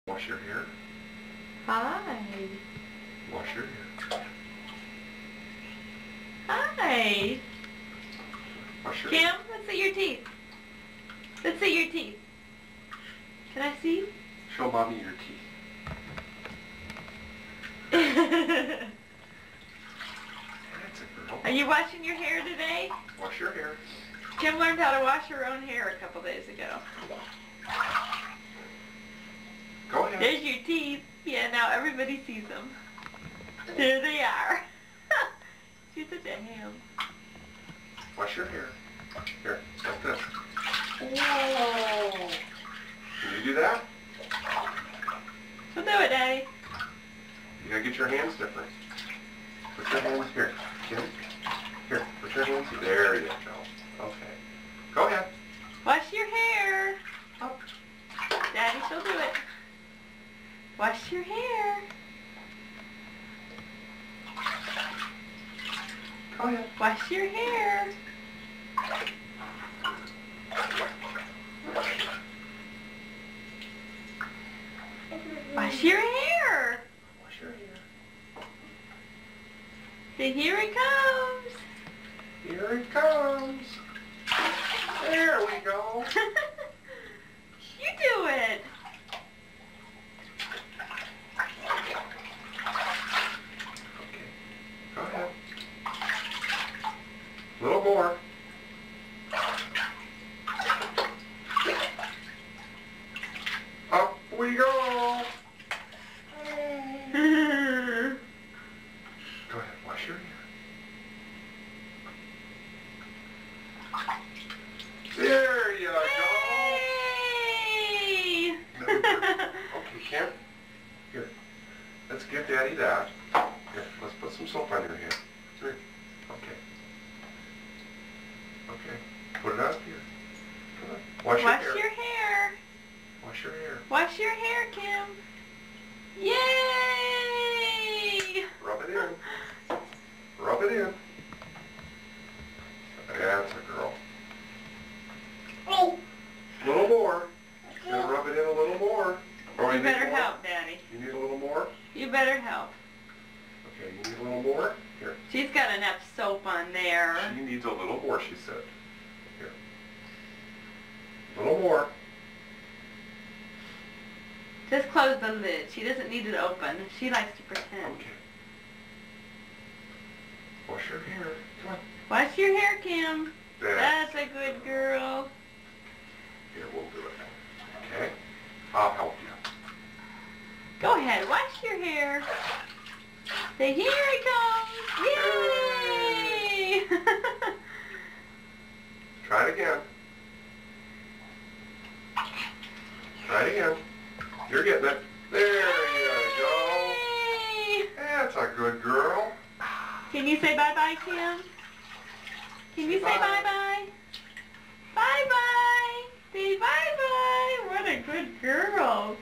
Wash your hair. Hi. Wash your hair. Hi. Wash your Kim, hair. let's see your teeth. Let's see your teeth. Can I see? Show mommy your teeth. That's a girl. Are you washing your hair today? Wash your hair. Kim learned how to wash her own hair a couple days ago. Go ahead. There's your teeth. Yeah, now everybody sees them. There they are. She's such a ham. Wash your hair. Here, like this. Whoa. Can you do that? She'll do it, Daddy. You gotta get your hands different. Put your hands here. Kim. Here, put your hands here. There you go. Okay. Go ahead. Wash your hair. Up. Daddy, she'll do it. Wash your hair. Go ahead. Wash your hair. Wash your hair. Wash your hair. See, here it comes. Here it comes. There we go. You do it. Okay. Go ahead. A little more. Up we go. Go ahead, wash your hair. There you go. Yay! Okay, Kim. Here. Let's give Daddy that. Here, let's put some soap on your hair. Here. Okay. Okay. Put it up here. Come on. Wash Wash your hair. your hair. Wash your hair. Wash your hair, Kim. Yay! Rub it in. Rub it in. That's a girl. Oh. A little more. You're gonna rub it in a little more. Oh, You need better more? help, Daddy. You need a little more? You better help. Okay, you need a little more? Here. She's got enough soap on there. She needs a little more, she said. Here. A little more. Just close the lid. She doesn't need it open. She likes to pretend. Okay. Wash your hair. Come on. Wash your hair, Kim. There. That's a good girl. Here, we'll do it. Okay? I'll help you. Go ahead, wash your hair. Say, here it comes. Yay! Try it again. Try it again. You're getting it. There you go. Yay! That's a good girl. Can you say bye-bye, Kim? Can you say Bye. bye-bye? Bye-bye. Say bye-bye. What a good girl.